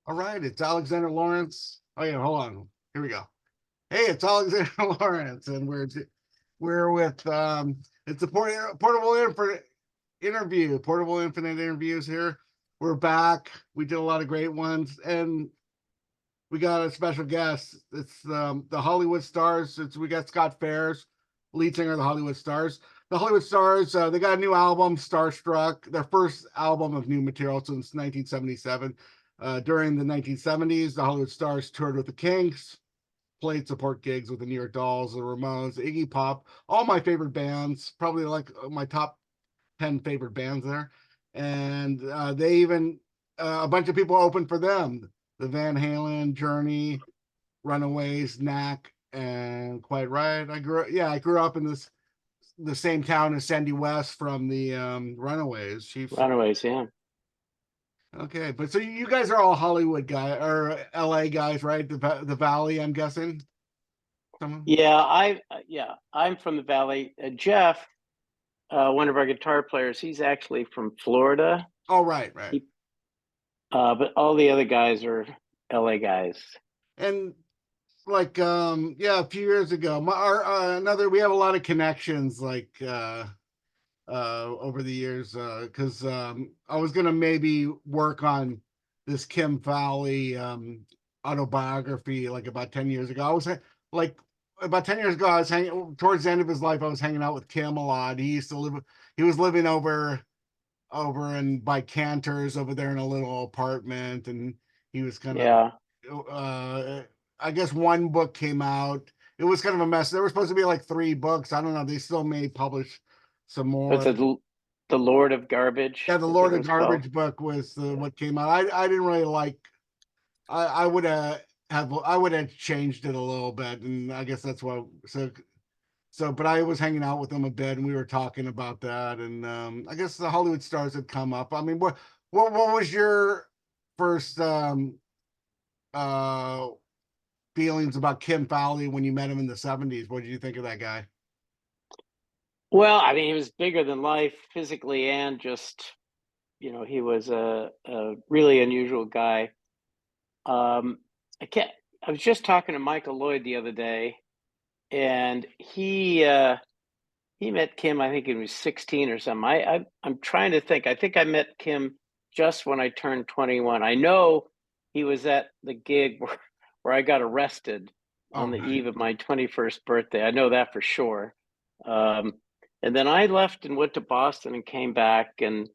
All right, it's Alexander Lawrence. Oh yeah, hold on. Here we go. Hey, it's Alexander Lawrence, and we're with it's the portable infinite interviews here. We're back. We did a lot of great ones, and we got a special guest. It's the Hollywood Stars. We got Scott Fares, lead singer of the Hollywood Stars. The Hollywood Stars, they got a new album, Starstruck, their first album of new material since 1977. During the 1970s, the Hollywood Stars toured with the Kinks, played support gigs with the New York Dolls, the Ramones, Iggy Pop, all my favorite bands, probably like my top 10 favorite bands there. And they even, a bunch of people opened for them. The Van Halen, Journey, Runaways, Knack, and Quite Right. I grew up in the same town as Sandy West from the Runaways. Runaways, yeah. Okay, but so you guys are all Hollywood guy or LA guys, right? The Valley, I'm guessing. Someone? I'm from the Valley. Jeff, one of our guitar players, he's actually from Florida. Oh, right. He, but all the other guys are LA guys. And like yeah, a few years ago, another we have a lot of connections over the years because I was gonna maybe work on this Kim Fowley autobiography like about 10 years ago. Like about 10 years ago, I was hanging towards the end of his life, I was hanging out with Kim a lot. He was living over in by Cantor's over there in a little apartment, and he was kind of Yeah. I guess one book came out. It was kind of a mess. There were supposed to be like three books. I don't know. They still may publish some What's more. it? The Lord of Garbage, Yeah, the I think Lord it of was called. Garbage book was Yeah. what came out. I didn't really like. I would have I would have changed it a little bit, and I guess that's what. But I was hanging out with them a bit, and we were talking about that, and I guess the Hollywood Stars had come up. I mean, what was your first uh feelings about Kim Fowley when you met him in the 70s? What did you think of that guy? Well, I mean, he was bigger than life physically and just, he was a really unusual guy. Um, I can't. I was just talking to Michael Lloyd the other day, and he met Kim. I think he was 16 or something. I'm trying to think. I think I met Kim just when I turned 21. I know he was at the gig where I got arrested Oh, on the right. eve of my 21st birthday. I know that for sure. Um, and then I left and went to Boston and came back, and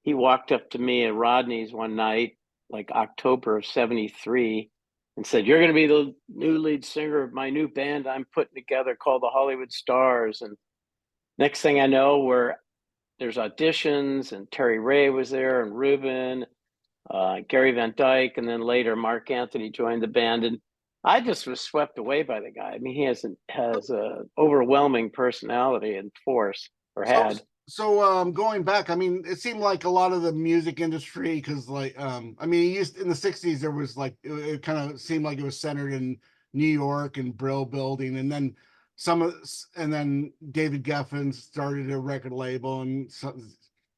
he walked up to me at Rodney's one night, like October of '73, and said, "You're going to be the new lead singer of my new band I'm putting together called the Hollywood Stars." And next thing I know, there's auditions, and Terry Ray was there, and Ruben, Gary Van Dyke, and then later Mark Anthony joined the band. And I just was swept away by the guy. I mean, has a overwhelming personality and force, or So had. going back, I mean, it seemed like a lot of the music industry, because like I mean, it used in the 60s there was like it kind of seemed like it was centered in New York and Brill Building, and then and then David Geffen started a record label and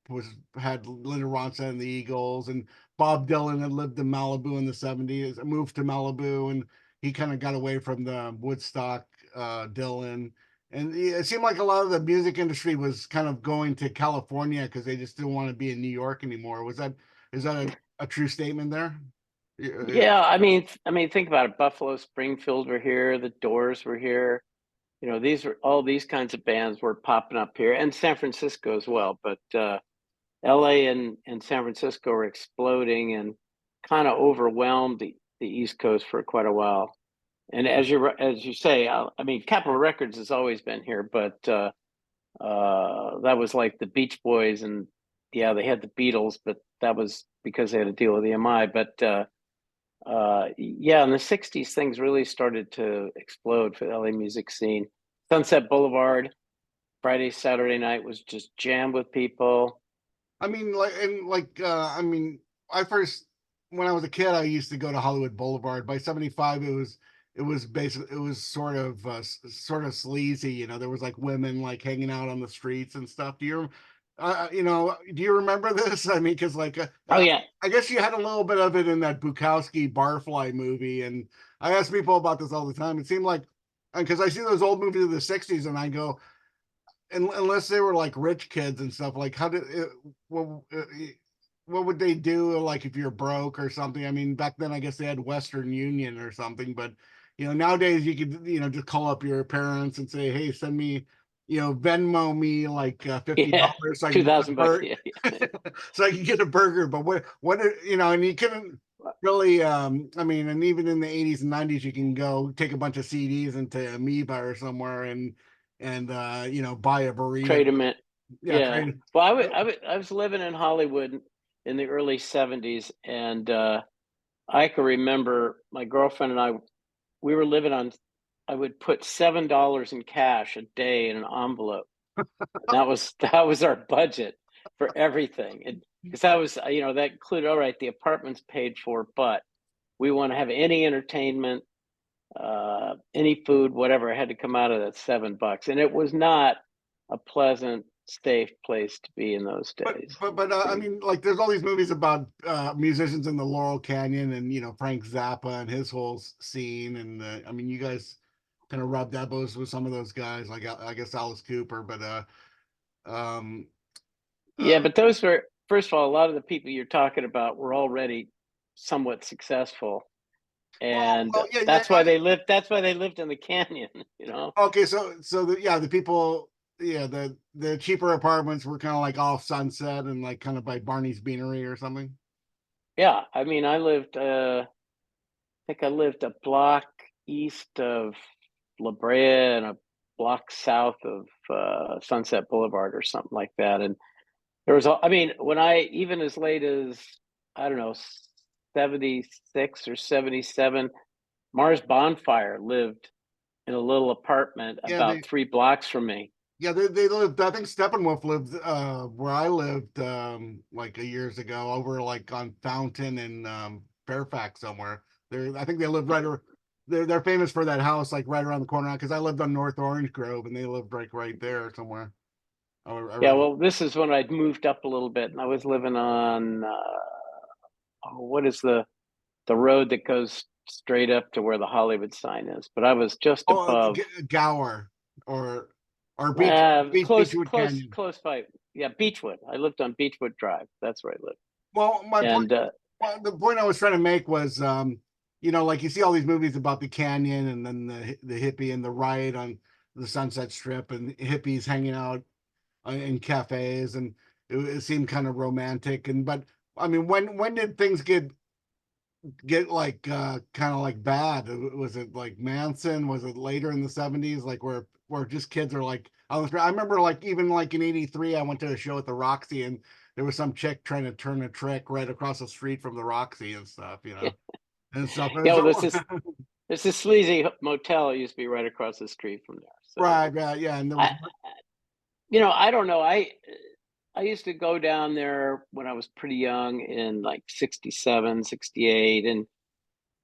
was had Linda Ronstadt and the Eagles, and Bob Dylan had lived in Malibu in the 70s, moved to Malibu, and he kind of got away from the Woodstock Dylan, and it seemed like a lot of the music industry was kind of going to California because they just didn't want to be in New York anymore. Is that a true statement there? Yeah, I mean, think about it. Buffalo Springfield were here, the Doors were here. These were all these kinds of bands were popping up here, and San Francisco as well. But LA and San Francisco were exploding and kind of overwhelmed the East Coast for quite a while. And as you say, I mean, Capitol Records has always been here, but that was like the Beach Boys, and yeah, they had the Beatles, but that was because they had to deal with EMI. But yeah, in the '60s, things really started to explode for the LA music scene. Sunset Boulevard, Friday, Saturday night was just jammed with people. I mean, I mean, I first when I was a kid, I used to go to Hollywood Boulevard. By 75, it was basically it was sort of sleazy. You know, there was like women like hanging out on the streets and stuff. You know, do you remember this? I mean, because like, Oh yeah, I guess you had a little bit of it in that Bukowski Barfly movie, and I ask people about this all the time. It seemed like, because I see those old movies of the '60s, and I go, unless they were like rich kids and stuff, like how did it, what would they do like if you're broke or something? I mean, back then I guess they had Western Union or something, but you know, nowadays you could, you know, just call up your parents and say, hey, send me, you know, Venmo me like yeah, $50 so I can get a 2,000 bucks. burger, Yeah, yeah. so I can get a burger. But you know, and you couldn't really, I mean, and even in the '80s and '90s, you can go take a bunch of CDs into Amoeba or somewhere and you know, buy a burrito. Trade them in. Yeah, Yeah. trade. Well, I was living in Hollywood in the early '70s, and I can remember my girlfriend and I. We were living on. I would put $7 in cash a day in an envelope. And that was our budget for everything. And because that was, you know, that included, all right, the apartment's paid for, but we want to have any entertainment, any food, whatever, it had to come out of that $7. And it was not a pleasant, safe place to be in those days. I mean, like, there's all these movies about musicians in the Laurel Canyon, and you know, Frank Zappa and his whole scene, and I mean, you guys kind of rubbed elbows with some of those guys, like I guess Alice Cooper, but um, Yeah, but those were, first of all, a lot of the people you're talking about were already somewhat successful. And well, yeah, yeah. that's why they lived in the canyon, you know. Okay, so the people, yeah, the cheaper apartments were kind of like off Sunset and like kind of by Barney's Beanery or something. Yeah, I mean, I think I lived a block east of La Brea and a block south of Sunset Boulevard or something like that. And there was, I mean, when I, even as late as, I don't know, 76 or 77, Mars Bonfire lived in a little apartment Yeah, about 3 blocks from me. they lived. I think Steppenwolf lived where I lived like years ago, over like on Fountain and Fairfax somewhere. I think they lived right. They're famous for that house like right around the corner, because I lived on North Orange Grove and they lived like right there somewhere. I Yeah, read. well, this is when I'd moved up a little bit and I was living on, oh, what is the road that goes straight up to where the Hollywood sign is? But I was just above, Gower or Beechwood Canyon. close by. Yeah, Beechwood. I lived on Beechwood Drive. That's where I lived. Well, my point. And Well, the point I was trying to make was, you know, like you see all these movies about the canyon and then the hippie and the riot on the Sunset Strip and hippies hanging out in cafes, and it seemed kind of romantic. And but I mean, when did things get like kind of like bad? Was it like Manson? Was it later in the '70s, like where just kids are like? I remember like even like in '83, I went to a show at the Roxy, and there was some chick trying to turn a trick right across the street from the Roxy and stuff, you know, and stuff. yeah, well, So, this is sleazy motel. It used to be right across the street from there. So right, yeah, and there was I, you know, I don't know. I used to go down there when I was pretty young in like 67, 68, and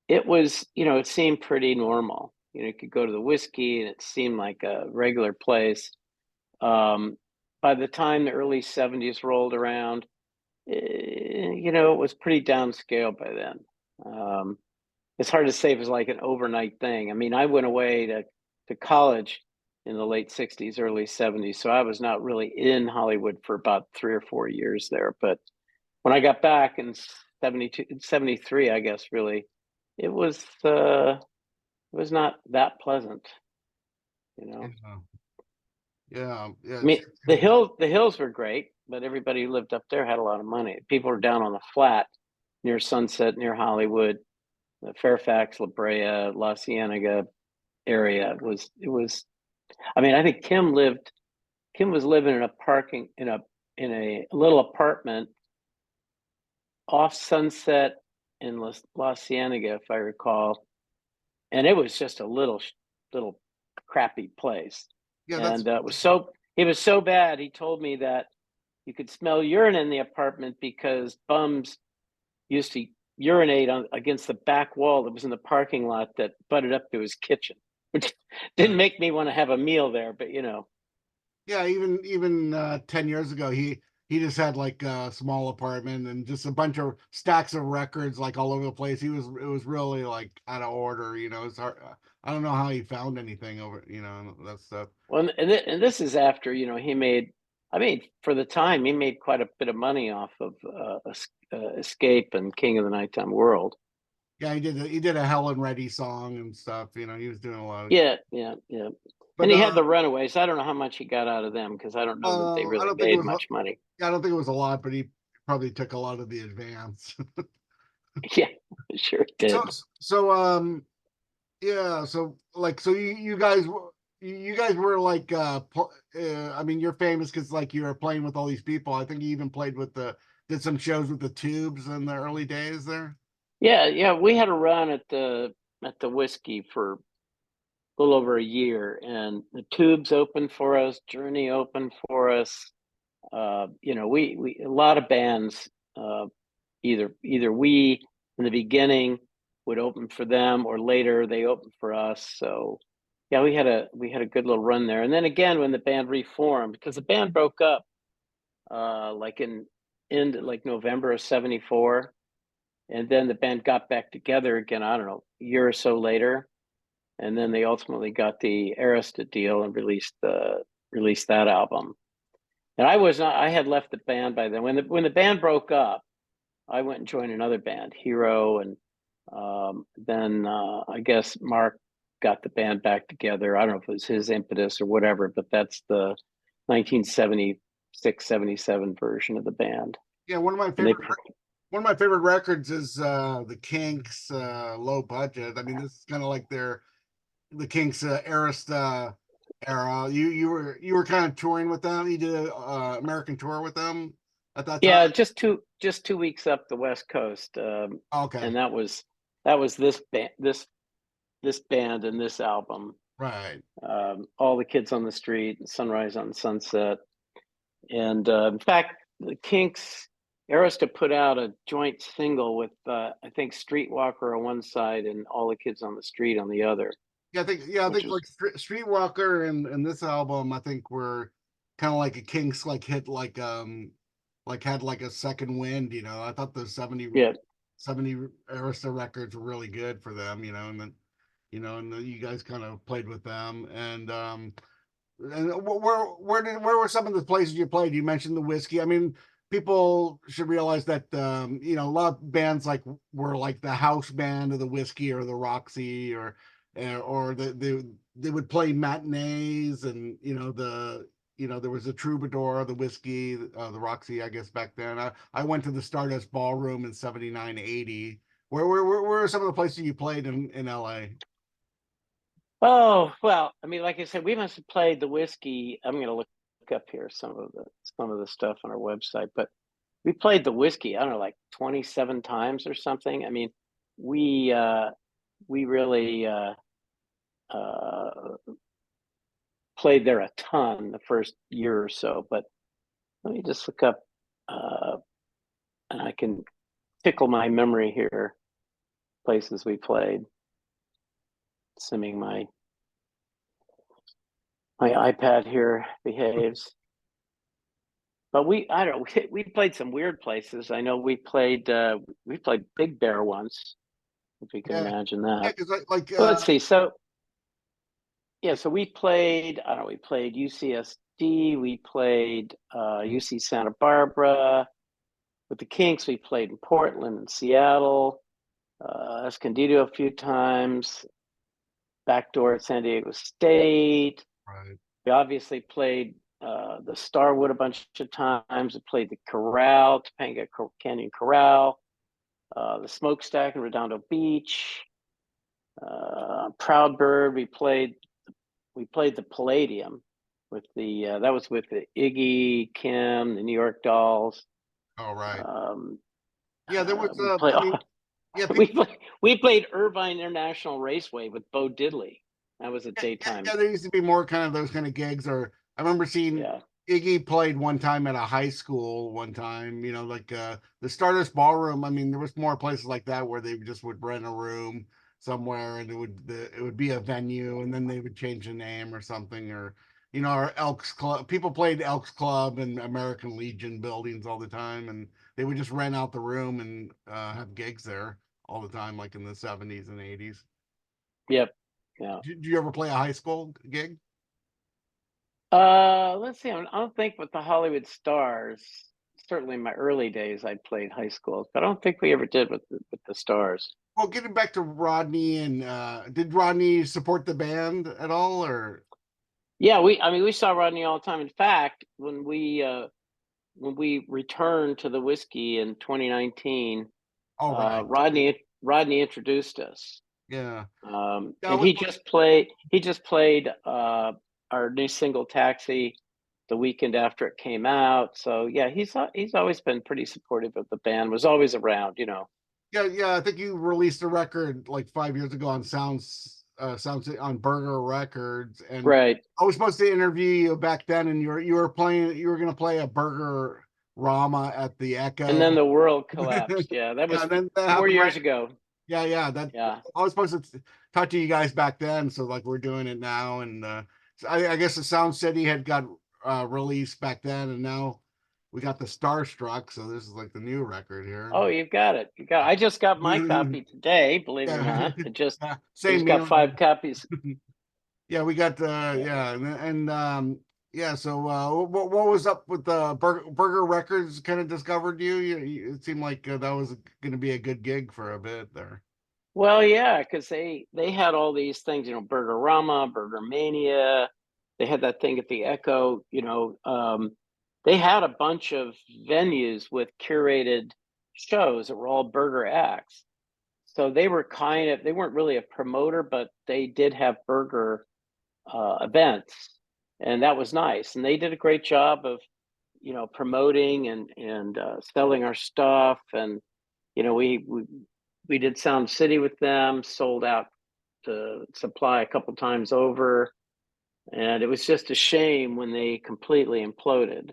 it was, you know, it seemed pretty normal. You know, you could go to the whiskey and it seemed like a regular place. Um, by the time the early '70s rolled around, you know, it was pretty downscale by then. Um, it's hard to say if it was like an overnight thing. I mean, I went away to college in the late '60s, early '70s, so I was not really in Hollywood for about 3 or 4 years there. But when I got back in '72, '73, I guess really, it was not that pleasant, you yeah, know. yeah, I mean, the hills were great, but everybody who lived up there had a lot of money. People were down on the flat near Sunset, near Hollywood, the Fairfax, La Brea, La Cienega area. It was. I mean, I think Kim was living in a parking in a little apartment off Sunset in La Cienega, if I recall, and it was just a little crappy place. yeah. That's And it was so bad. He told me that you could smell urine in the apartment because bums used to urinate against the back wall that was in the parking lot that butted up to his kitchen, which didn't make me want to have a meal there. But you know, Yeah, even 10 years ago, he just had like a small apartment and just a bunch of stacks of records like all over the place. It was really like out of order, you know. It's hard. I don't know how he found anything over, you know, that stuff. Well, and this is after, he made, I mean, for the time, he made quite a bit of money off of Escape and King of the Nighttime World. Yeah, he did a Helen Reddy song and stuff. You know, he was doing a lot of. Yeah, yeah, yeah. But And he had the Runaways. I don't know how much he got out of them because I don't know that they I really don't think it made was. much money. I don't think it was a lot, but he probably took a lot of the advance. Yeah, sure so did. so yeah, so like you guys were like I mean you're famous because like you were playing with all these people. I think you even played with the did some shows with the Tubes in the early days there. Yeah, yeah. We had a run at the whiskey for a little over a year, and the Tubes opened for us, Journey opened for us. We a lot of bands. Either we in the beginning would open for them, or later they opened for us. So yeah, we had a good little run there. And then again, when the band reformed, because the band broke up, like in like November of '74, and then the band got back together again. I don't know, a year or so later, and then they ultimately got the Arista deal and released that album. And I was not. I had left the band by then. When the band broke up, I went and joined another band, Hero, and then I guess Mark got the band back together. I don't know if it was his impetus or whatever, but that's the 1976, 77 version of the band. Yeah, And they, one of my favorite records is the Kinks Low Budget. I mean, this is kind of like the Kinks Arista era. You were kind of touring with them. You did a American tour with them at that time. yeah, just 2 weeks up the West Coast, Okay, and that was this band and this album. right. All the Kids on the Street, Sunrise on Sunset. And in fact, the Kinks, Arista put out a joint single with, I think, Streetwalker on one side and All the Kids on the Street on the other, I which think was, like Streetwalker and this album, I think were kind of like a Kinks like hit like had like a second wind. You know, I thought the yeah. 70 Arista records were really good for them. You know, and then and then you guys kind of played with them and where were some of the places you played? You mentioned the whiskey. I mean, people should realize that a lot of bands like were like the house band of the whiskey or the Roxy or they would play matinees and there was a Troubadour, the whiskey, the Roxy, I guess back then. I went to the Stardust Ballroom in 79, 80. Where are some of the places you played in LA? Oh, well, I mean, like I said, we must have played the whiskey. I'm going to look up here some of the stuff on our website, but we played the whiskey, I don't know, like 27 times or something. I mean, we, uh, we really, uh, played there a ton the first year or so, but let me just look up, uh, and I can tickle my memory here, places we played, assuming my iPad here behaves. But I don't know, we played some weird places. I know we played Big Bear once, if you can Yeah, imagine yeah, that. because But let's see. So yeah, so we played, I don't know, we played UCSD, we played UC Santa Barbara. With the Kinks, we played in Portland and Seattle, Escondido a few times, backdoor at San Diego State. right. We obviously played the Starwood a bunch of times. We played the Corral, Topanga Canyon Corral, the Smokestack in Redondo Beach, Proud Bird. We played the Palladium with the that was with the Iggy, Kim, the New York Dolls. All right. Um, Yeah, there was we play. I mean, yeah, We played Irvine International Raceway with Bo Diddley. That was a daytime. there used to be more kind of those kind of gigs. Or I remember seeing Yeah, Iggy played one time at a high school one time, like the Stardust Ballroom. I mean, there was more places like that where they just would rent a room somewhere and it would be a venue and then they would change the name or something or our Elks Club. People played Elks Club and American Legion buildings all the time, and they would just rent out the room and have gigs there all the time, like in the 70s and 80s. Yep. Yeah. Did you ever play a high school gig? Let's see. I don't think with the Hollywood Stars. Certainly, in my early days, I played high schools, but I don't think we ever did with the Stars. Well, getting back to Rodney, and did Rodney support the band at all, or? Yeah, I mean, we saw Rodney all the time. In fact, when we returned to the whiskey in 2019, Oh, right. Rodney introduced us. Yeah. That And was he just played our new single Taxi the weekend after it came out. So yeah, he's always been pretty supportive of the band, was always around, you know. yeah. I think you released a record like 5 years ago on Sounds on Burger Records, and Right. I was supposed to interview you back then, and you were going to play a Burger Rama at the And then Echo. the world collapsed. Yeah, that Yeah, was and then that four happened right. years ago. Yeah. That Yeah. I was supposed to talk to you guys back then, so like we're doing it now, and so I guess the Sound City had got released back then, and now we got the Starstruck, so this is like the new record here. Oh, you've got it. You got it. I just got my copy today, believe it or Yeah, not. yeah, I same just got here. 5 copies. Yeah, we got Yeah. yeah, and yeah. So what was up with the Burger Records? Kind of discovered you. It seemed like that was going to be a good gig for a bit there. Well, yeah, because they had all these things, you know, Burger Rama, Burger Mania. They had that thing at the Echo, you know. They had a bunch of venues with curated shows that were all burger acts. So they weren't really a promoter, but they did have burger events, and that was nice. And they did a great job of, you know, promoting and selling our stuff. And you know, we did Sound City with them, sold out to supply a couple times over, and it was just a shame when they completely imploded.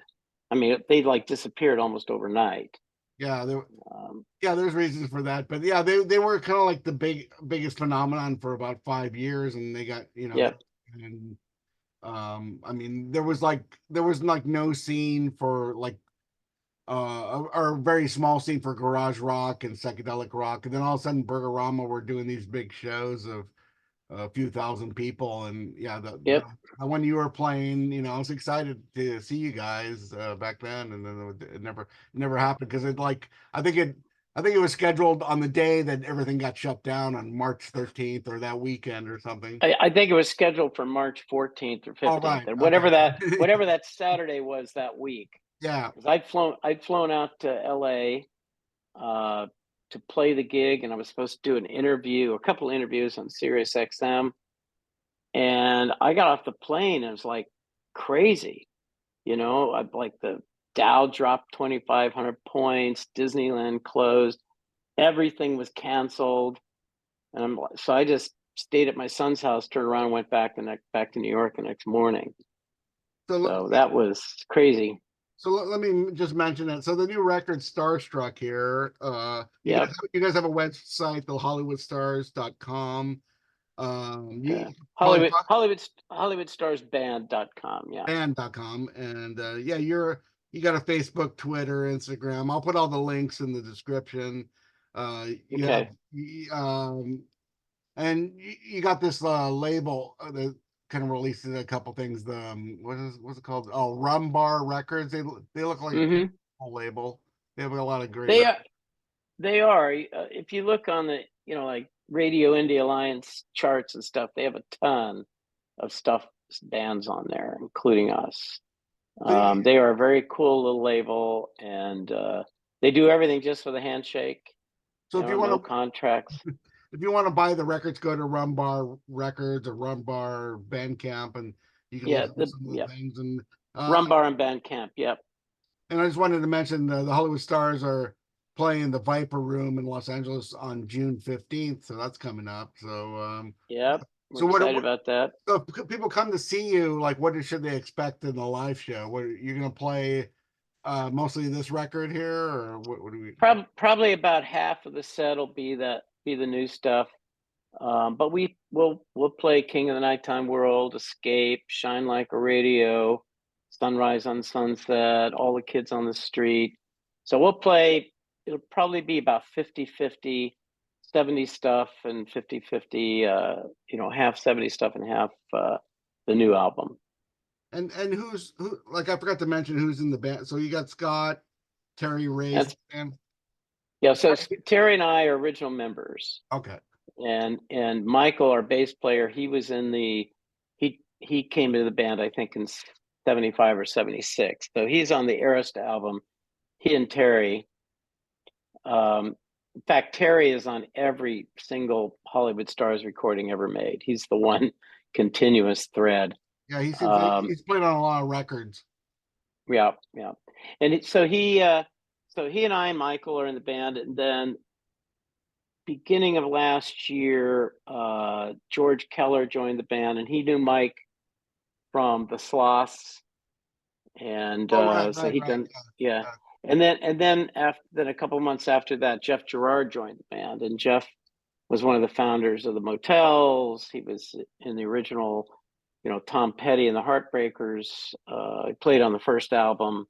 I mean, they like disappeared almost overnight. Yeah, Um, yeah. There's reasons for that, but yeah, they were kind of like the biggest phenomenon for about 5 years, and they got yeah, and I mean there was like no scene for like or a very small scene for garage rock and psychedelic rock, and then all of a sudden Burger Rama were doing these big shows of a few thousand people, and yeah, yep. the one you were playing, I was excited to see you guys back then, and then it never happened because I think it was scheduled on the day that everything got shut down on March 13th or that weekend or something. I think it was scheduled for March 14th or All 15th, right, or okay. whatever that Saturday was that week. Yeah. Because I'd flown out to L.A. Uh, to play the gig, and I was supposed to do a couple interviews on Sirius XM, and I got off the plane and it was like crazy, you know. I like the Dow dropped 2,500 points, Disneyland closed, everything was canceled, and so I just stayed at my son's house, turned around, and went back to New York the next morning. So So that was crazy. So let me just mention that. So the new record Starstruck here, Yep. you guys have a website, the hollywoodstars.com. You Yeah. probably talk HollywoodStarsBand.com. Yeah. band.com, and yeah, you got a Facebook, Twitter, Instagram. I'll put all the links in the description. You have Okay. and you got this label that kind of releases a couple things. The what's it called? Oh, Rum Bar Records. They look like Mm-hmm. a label. They have a lot of great They records. are. They are. If you look on the, you know, like Radio Indie Alliance charts and stuff, they have a ton of stuff bands on there, including us. So, They are a very cool little label, and they do everything just with a handshake. so You know, no contracts. if you want to buy the records, go to Rum Bar Records or Rum Bar Bandcamp, and you can look Yeah. at some of the things. Uh, Rumbar and Bandcamp. Yep. and I just wanted to mention the Hollywood Stars are playing the Viper Room in Los Angeles on June 15th, so that's coming up. So Yep. We're so excited about that. so if people come to see you, like what should they expect in the live show? What you're gonna play mostly this record here, or what do we? Probably about half of the set will be the new stuff, But we'll play King of the Nighttime World, Escape, Shine Like a Radio, Sunrise on Sunset, All the Kids on the Street. So we'll play, it'll probably be about 50-50, 70 stuff and 50-50, half 70 stuff and half the new album. And who, like I forgot to mention who's in the band. So you got Scott, Terry Ray That's and Yeah, so Terry and I are original members. okay. And Michael, our bass player, he came to the band, I think, in 75 or 76. So he's on the Arista album. He and Terry. In fact, Terry is on every single Hollywood Stars recording ever made. He's the one continuous thread. Yeah, he seems like he's played on a lot of records. Yeah. And so he and I and Michael are in the band, and then beginning of last year, George Keller joined the band, and he knew Mike from the Sloths, and so he done yeah. And then a couple of months after that, Jeff Gerard joined the band, and Jeff was one of the founders of the Motels. He was in the original, Tom Petty and the Heartbreakers. He played on the first album,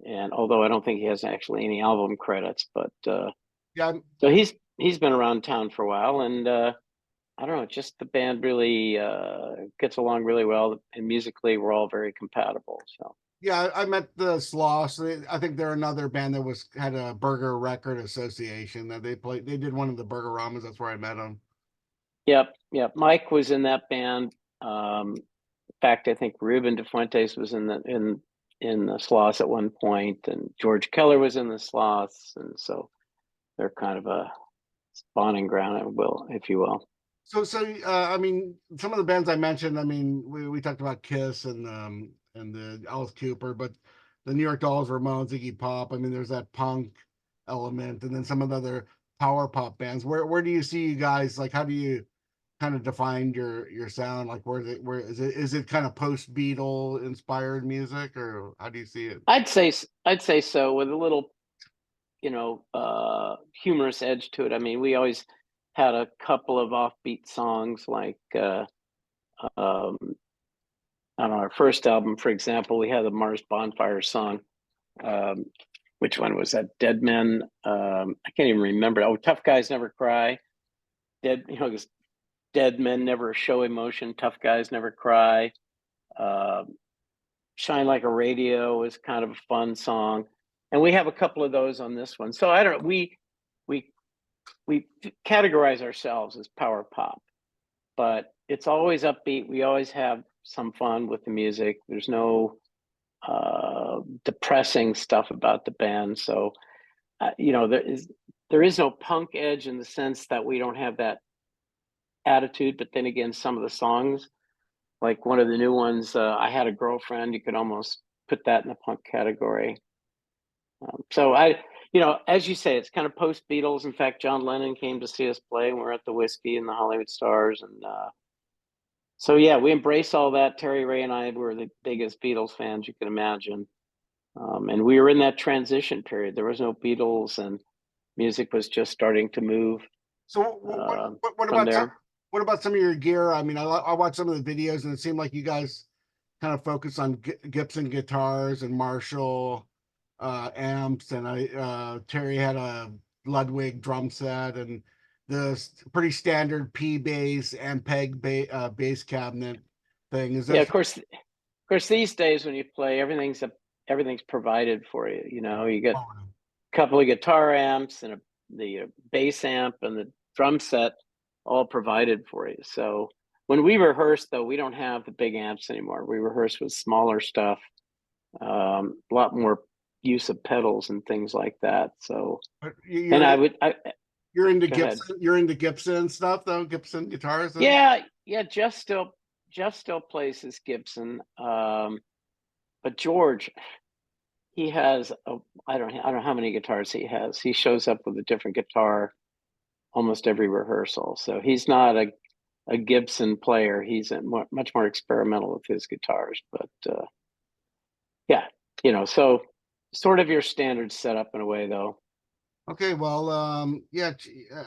and although I don't think he has actually any album credits, but Yeah, so he's been around town for a while, and I don't know, just the band really gets along really well, and musically we're all very compatible. So yeah, I met the Sloths. I think they're another band that had a Burger Record Association that they played. They did one of the Burger Ramas. That's where I met them. yep. Mike was in that band. In fact, I think Ruben De Fuentes was in the Sloths at one point, and George Keller was in the Sloths, and so they're kind of a spawning ground, if you will. So I mean, some of the bands I mentioned. I mean, we talked about Kiss and the Alice Cooper, but the New York Dolls, Ramones, Iggy Pop. I mean, there's that punk element, and then some of the other power pop bands. Where do you see you guys? Like, how do you kind of define your sound? Like, where is it kind of post Beatle inspired music, or how do you see it? I'd say so, with a little, humorous edge to it. I mean, we always had a couple of offbeat songs, like on our first album, for example, we had the Mars Bonfire song. Which one was that? Dead Men. I can't even remember. Oh, Tough Guys Never Cry. Because dead men never show emotion. Tough guys never cry. Shine Like a Radio is kind of a fun song, and we have a couple of those on this one. So I don't know. We categorize ourselves as power pop, but it's always upbeat. We always have some fun with the music. There's no depressing stuff about the band. So, there is no punk edge in the sense that we don't have that attitude. But then again, some of the songs, like one of the new ones, I Had a Girlfriend, you could almost put that in the punk category. So as you say, it's kind of post Beatles. In fact, John Lennon came to see us play, and we're at the Whiskey and the Hollywood Stars, and so yeah, we embrace all that. Terry Ray and I were the biggest Beatles fans you can imagine, and we were in that transition period. There was no Beatles, and music was just starting to move. So what from about there. what about some of your gear? I mean, I watched some of the videos, and it seemed like you guys kind of focus on Gibson guitars and Marshall amps, and Terry had a Ludwig drum set and the pretty standard P bass and peg bass cabinet thing. Is Yeah, that of course, these days when you play, everything's provided for you. You get a couple of guitar amps and the bass amp and the drum set all provided for you. So when we rehearse, though, we don't have the big amps anymore. We rehearse with smaller stuff, a lot more use of pedals and things like that. So, and you're into go ahead. Gibson? You're into Gibson stuff, though. Gibson guitars. Yeah. Jeff still plays his Gibson, but George, he has I don't know how many guitars he has. He shows up with a different guitar almost every rehearsal. So he's not a Gibson player. He's much more experimental with his guitars. But yeah, so sort of your standard setup in a way, though. Okay, well, yeah,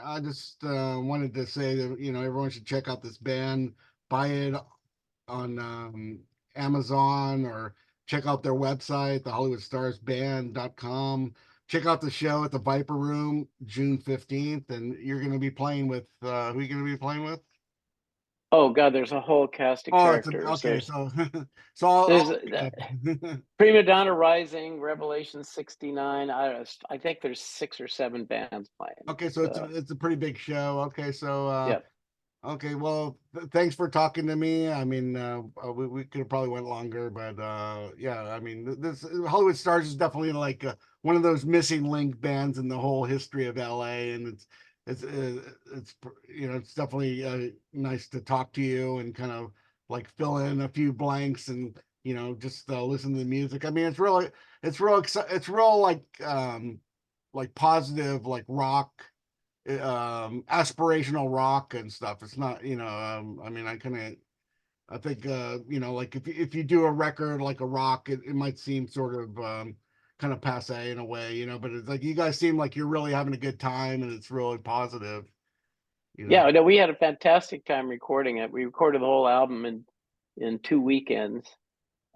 I just wanted to say that, you know, everyone should check out this band, buy it on Amazon, or check out their website, the HollywoodStarsBand.com. Check out the show at the Viper Room June 15th, and you're going to be playing with who are you going to be playing with? Oh God, there's a whole cast of Oh, it's characters. okay. So, so I'll There's speak up. Prima Donna Rising, Revelation 69. I think there's 6 or 7 bands playing. Okay, so it's a pretty big show. Okay, so Yeah. okay, well, thanks for talking to me. I mean, we could have probably went longer, but yeah, I mean, this Hollywood Stars is definitely like one of those missing link bands in the whole history of LA, and it's you know, it's definitely nice to talk to you and kind of like fill in a few blanks and, you know, just listen to the music. I mean, it's real like positive, like rock, aspirational rock and stuff. It's not, you know, I mean, I think you know, like if you do a record like a rock, it might seem sort of kind of passe in a way, you know, but it's like you guys seem like you're really having a good time and it's really positive, you know. Yeah, no, we had a fantastic time recording it. We recorded the whole album in 2 weekends.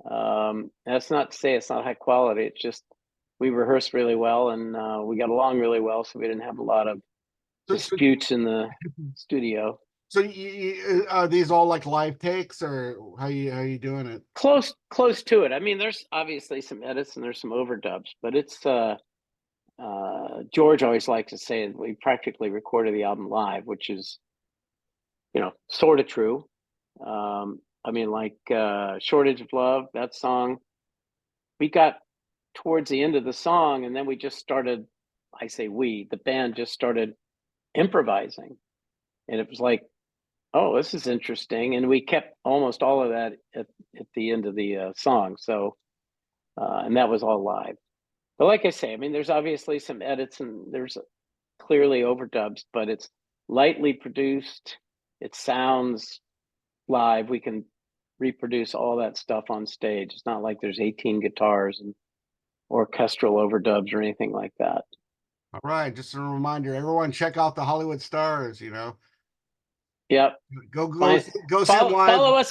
That's not to say it's not high quality. It's just we rehearsed really well and we got along really well, so we didn't have a lot of So, so, disputes in the studio. so are these all like live takes, or how you doing it? Close to it. I mean, there's obviously some edits and there's some overdubs, but it's George always likes to say that we practically recorded the album live, which is, you know, sort of true. I mean, like Shortage of Love, that song, we got towards the end of the song and then we just started, I say we, the band just started improvising. And it was like, oh, this is interesting. And we kept almost all of that at the end of the song. So, and that was all live. But like I say, I mean, there's obviously some edits and there's clearly overdubs, but it's lightly produced. It sounds live. We can reproduce all that stuff on stage. It's not like there's 18 guitars and orchestral overdubs or anything like that. All right, just a reminder, everyone check out the Hollywood Stars, you know. Yep. Go Fine. go see them live.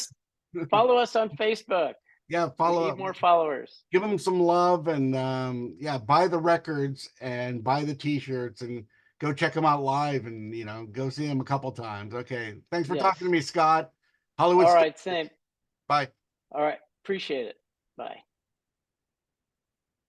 Follow us on Facebook. Yeah, We follow need up. more followers. Give them some love, and yeah, buy the records and buy the t-shirts and go check them out live, and, you know, go see them a couple times. Okay, thanks for Yes. talking to me, Scott. Hollywood All Stars. right, same. Bye. All right. Appreciate it. Bye.